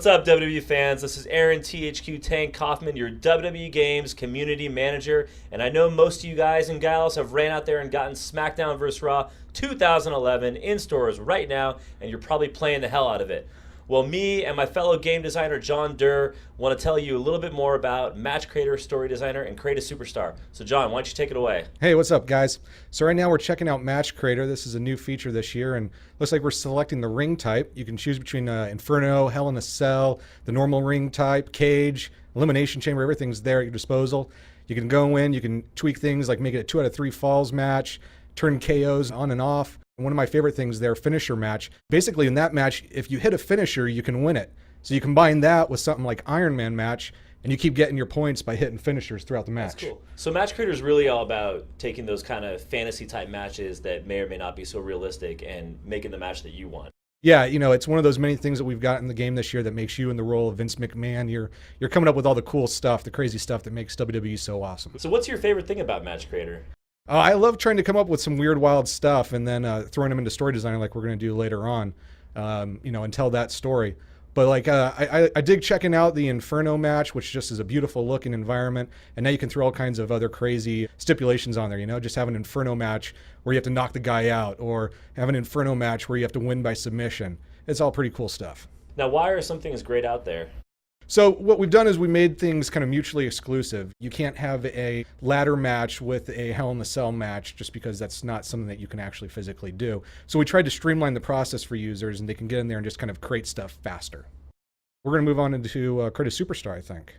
What's up, WWE fans? This is Aaron THQ Tank Kaufman, your WWE Games community manager, and I know most of you guys and gals have ran out there and gotten SmackDown vs. Raw 2011 in stores right now, and you're probably playing the hell out of it. Well, me and my fellow game designer John Durr want to tell you a little bit more about match creator, story designer, and create a superstar. So John, why don't you take it away? Hey, what's up, guys? So right now we're checking out Match Creator. This is a new feature this year, and looks like we're selecting the ring type. You can choose between Inferno, Hell in a Cell, the normal ring type, cage, elimination chamber. Everything's there at your disposal. You can go in, you can tweak things like make it a 2 out of 3 falls match, turn KOs on and off. One of my favorite things there, finisher match. Basically, in that match, if you hit a finisher, you can win it. So you combine that with something like Iron Man match, and you keep getting your points by hitting finishers throughout the match. That's cool. So Match Creator is really all about taking those kind of fantasy-type matches that may or may not be so realistic and making the match that you want. Yeah, you know, it's one of those many things that we've got in the game this year that makes you in the role of Vince McMahon. You're coming up with all the cool stuff, the crazy stuff that makes WWE so awesome. So what's your favorite thing about Match Creator? I love trying to come up with some weird, wild stuff and then throwing them into story design like we're going to do later on, and tell that story. But like I dig checking out the Inferno match, which just is a beautiful looking environment. And now you can throw all kinds of other crazy stipulations on there, just have an Inferno match where you have to knock the guy out, or have an Inferno match where you have to win by submission. It's all pretty cool stuff. Now, why are some things great out there? So what we've done is we made things kind of mutually exclusive. You can't have a ladder match with a Hell in a Cell match just because that's not something that you can actually physically do. So we tried to streamline the process for users, and they can get in there and just kind of create stuff faster. We're going to move on into Create a Superstar, I think.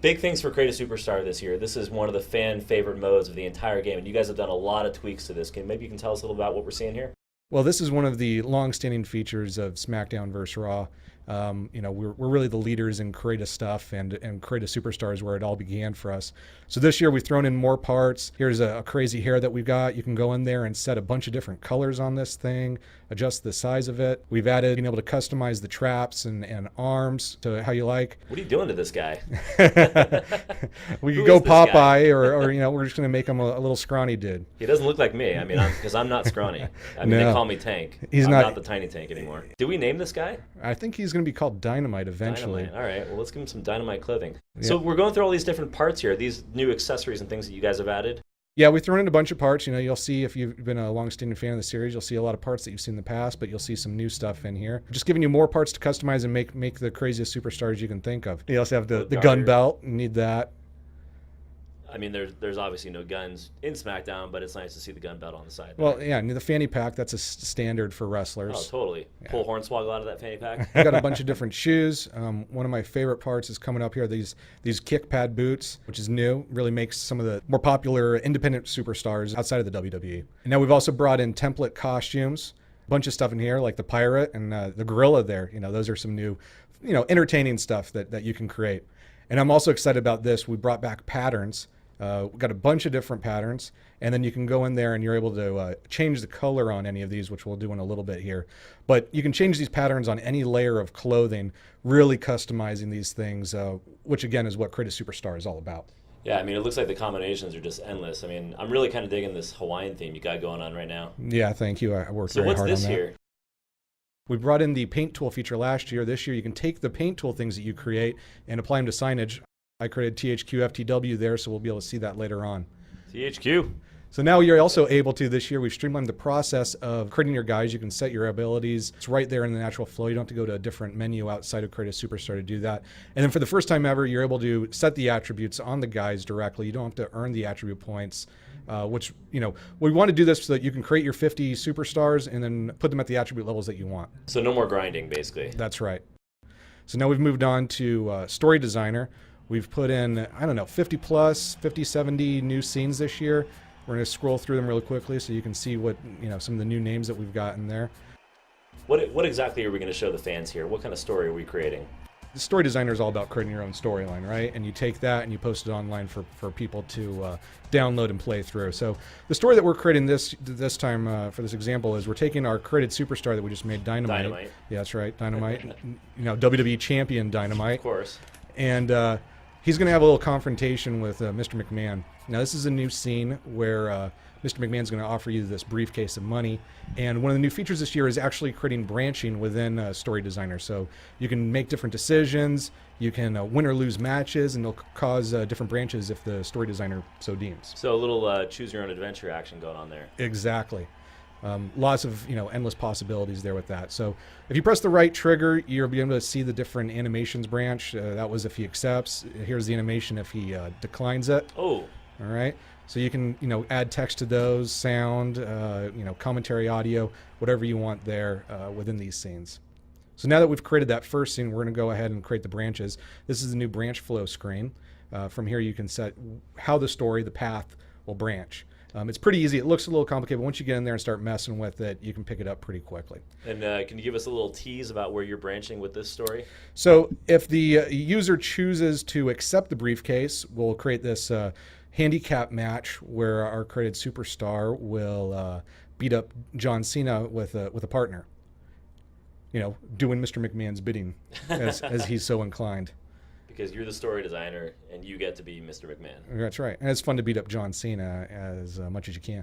Big things for Create a Superstar this year. This is one of the fan favorite modes of the entire game, and you guys have done a lot of tweaks to this. Maybe you can tell us a little about what we're seeing here? Well, this is one of the long-standing features of SmackDown vs. Raw. We're really the leaders in creative stuff, and creative superstars where it all began for us. So this year we've thrown in more parts. Here's a crazy hair that we've got. You can go in there and set a bunch of different colors on this thing, adjust the size of it. We've added being able to customize the traps and arms to how you like. What are you doing to this guy? We could go Popeye, or we're just going to make him a little scrawny dude. He doesn't look like me. I mean, because I'm not scrawny. I mean, No. They call me Tank. I'm not the tiny Tank anymore. Did we name this guy? I think he's going to be called Dynamite eventually. Dynamite. All right. Well, let's give him some Dynamite clothing. Yeah. So we're going through all these different parts here. These new accessories and things that you guys have added. Yeah, we've thrown in a bunch of parts. You'll see, if you've been a long-standing fan of the series, you'll see a lot of parts that you've seen in the past, but you'll see some new stuff in here. Just giving you more parts to customize and make the craziest superstars you can think of. You also have the gun belt. You need that. I mean, there's obviously no guns in SmackDown, but it's nice to see the gun belt on the side. Well, yeah, and the fanny pack, that's a standard for wrestlers. Oh, totally. Yeah. Pull Hornswoggle out of that fanny pack. I've got a bunch of different shoes. One of my favorite parts is coming up here, these kick pad boots, which is new, really makes some of the more popular independent superstars outside of the WWE. And now we've also brought in template costumes, a bunch of stuff in here, like the pirate and the gorilla there. Those are some new, entertaining stuff that you can create. And I'm also excited about this. We brought back patterns. We've got a bunch of different patterns, and then you can go in there and you're able to change the color on any of these, which we'll do in a little bit here. But you can change these patterns on any layer of clothing, really customizing these things, which again is what Create a Superstar is all about. Yeah, I mean, it looks like the combinations are just endless. I mean, I'm really kind of digging this Hawaiian theme you got going on right now. Yeah, thank you. I worked very hard on that. So what's this here? We brought in the paint tool feature last year. This year you can take the paint tool things that you create and apply them to signage. I created THQ FTW there, so we'll be able to see that later on. THQ. So now you're also able to, this year, we've streamlined the process of creating your guys. You can set your abilities. It's right there in the natural flow. You don't have to go to a different menu outside of Create a Superstar to do that. And then for the first time ever, you're able to set the attributes on the guys directly. You don't have to earn the attribute points, which, we want to do this so that you can create your 50 superstars and then put them at the attribute levels that you want. So no more grinding, basically. That's right. So now we've moved on to Story Designer. We've put in, 50, 70 new scenes this year. We're going to scroll through them really quickly so you can see what, some of the new names that we've got in there. What exactly are we going to show the fans here? What kind of story are we creating? The Story Designer is all about creating your own storyline, right? And you take that and you post it online for people to download and play through. So the story that we're creating this time for this example is we're taking our created superstar that we just made, Dynamite. Yeah, that's right, Dynamite. WWE champion Dynamite. Of course. And he's going to have a little confrontation with Mr. McMahon. Now, this is a new scene where Mr. McMahon's going to offer you this briefcase of money. And one of the new features this year is actually creating branching within Story Designer. So you can make different decisions, you can win or lose matches, and they'll cause different branches if the Story Designer so deems. So a little choose your own adventure action going on there. Exactly. Lots of endless possibilities there with that. So if you press the right trigger, you'll be able to see the different animations branch. That was if he accepts. Here's the animation if he declines it. Oh. All right. So you can add text to those, sound, commentary, audio, whatever you want there within these scenes. So now that we've created that first scene, we're going to go ahead and create the branches. This is the new branch flow screen. From here, you can set how the story, the path, will branch. It's pretty easy. It looks a little complicated, but once you get in there and start messing with it, you can pick it up pretty quickly. And can you give us a little tease about where you're branching with this story? So if the user chooses to accept the briefcase, we'll create this handicap match where our created superstar will beat up John Cena with a partner. Doing Mr. McMahon's bidding as he's so inclined. Because you're the story designer and you get to be Mr. McMahon. That's right. And it's fun to beat up John Cena as much as you can.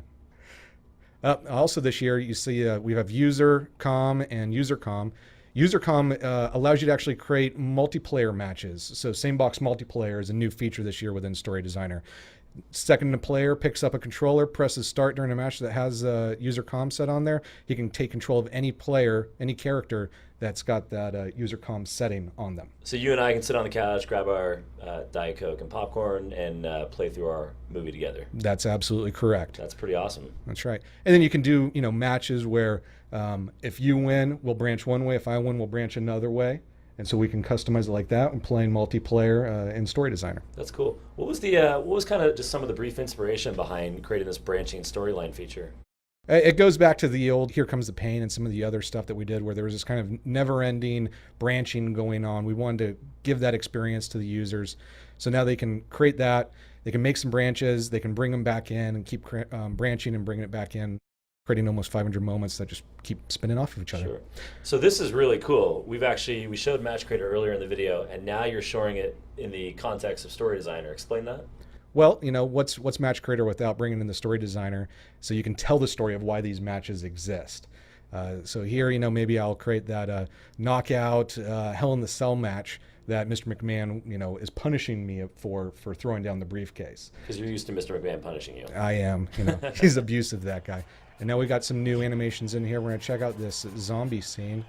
Also this year, you see we have user com and user com. User com allows you to actually create multiplayer matches. So same box multiplayer is a new feature this year within Story Designer. Second, the player picks up a controller, presses start during a match that has user com set on there. He can take control of any player, any character that's got that user com setting on them. So you and I can sit on the couch, grab our Diet Coke and popcorn, and play through our movie together. That's absolutely correct. That's pretty awesome. That's right. And then you can do matches where if you win, we'll branch one way. If I win, we'll branch another way. And so we can customize it like that when playing multiplayer in Story Designer. That's cool. What was kind of just some of the brief inspiration behind creating this branching storyline feature? It goes back to the old Here Comes the Pain and some of the other stuff that we did where there was this kind of never-ending branching going on. We wanted to give that experience to the users. So now they can create that. They can make some branches. They can bring them back in and keep branching and bringing it back in, creating almost 500 moments that just keep spinning off of each other. Sure. So this is really cool. We showed Match Creator earlier in the video, and now you're showing it in the context of Story Designer. Explain that. Well, what's Match Creator without bringing in the Story Designer so you can tell the story of why these matches exist. So here, maybe I'll create that knockout Hell in the Cell match that Mr. McMahon, is punishing me for throwing down the briefcase. Because you're used to Mr. McMahon punishing you. I am. He's abusive, that guy. And now we got some new animations in here. We're going to check out this zombie scene.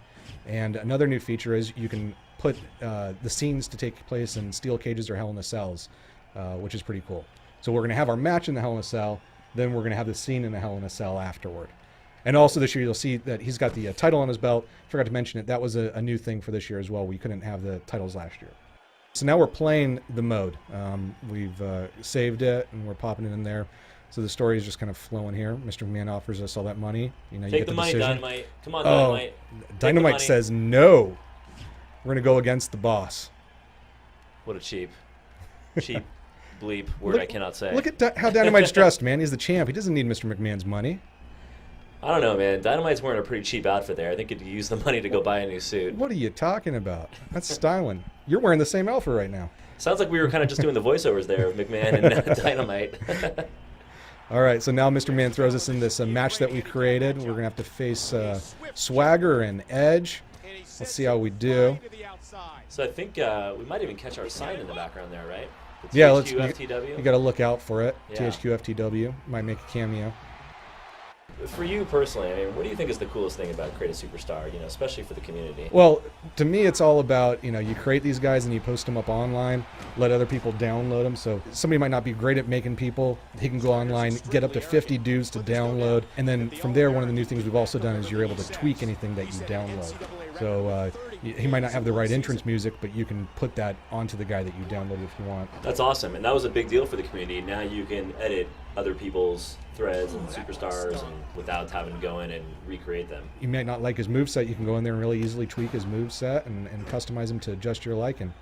And another new feature is you can put the scenes to take place in steel cages or Hell in the Cells, which is pretty cool. So we're going to have our match in the Hell in a Cell, then we're going to have the scene in the Hell in a Cell afterward. And also this year you'll see that he's got the title on his belt. Forgot to mention it. That was a new thing for this year as well. We couldn't have the titles last year. So now we're playing the mode. We've saved it and we're popping it in there. So the story is just kind of flowing here. Mr. McMahon offers us all that money. You Take get the money, decision. Dynamite. Come on, Dynamite. Dynamite says no. We're going to go against the boss. What a cheap bleep word I cannot say. Look at how Dynamite's dressed, man. He's the champ. He doesn't need Mr. McMahon's money. I don't know, man. Dynamite's wearing a pretty cheap outfit there. I think he'd use the money to go buy a new suit. What are you talking about? That's styling. You're wearing the same outfit right now. Sounds like we were kind of just doing the voiceovers there of McMahon and Dynamite. All right, so now Mr. McMahon throws us in this match that we created. We're going to have to face Swagger and Edge. Let's see how we do. So I think we might even catch our sign in the background there, right? The Yeah, THQ you got to look out for it. Yeah. THQ FTW might make a cameo. For you personally, I mean, what do you think is the coolest thing about Create a Superstar, especially for the community? Well, to me, it's all about, you create these guys and you post them up online, let other people download them. So somebody might not be great at making people. He can go online, get up to 50 dudes to download. And then from there, one of the new things we've also done is you're able to tweak anything that you download. So he might not have the right entrance music, but you can put that onto the guy that you download if you want. That's awesome. And that was a big deal for the community. Now you can edit other people's threads and superstars and without having to go in and recreate them. You might not like his moveset. You can go in there and really easily tweak his moveset and customize him to just your liking.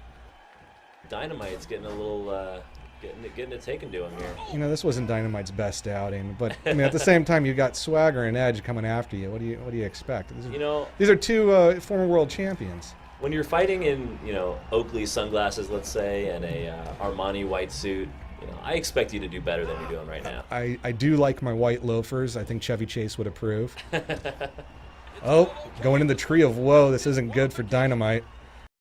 Dynamite's getting a little getting it taken to him here. This wasn't Dynamite's best outing, but at the same time, you got Swagger and Edge coming after you. What do you expect? These are two former world champions. When you're fighting in, Oakley sunglasses, let's say, and a Armani white suit, I expect you to do better than you're doing right now. I do like my white loafers. I think Chevy Chase would approve. Oh, going in the tree of woe. This isn't good for Dynamite.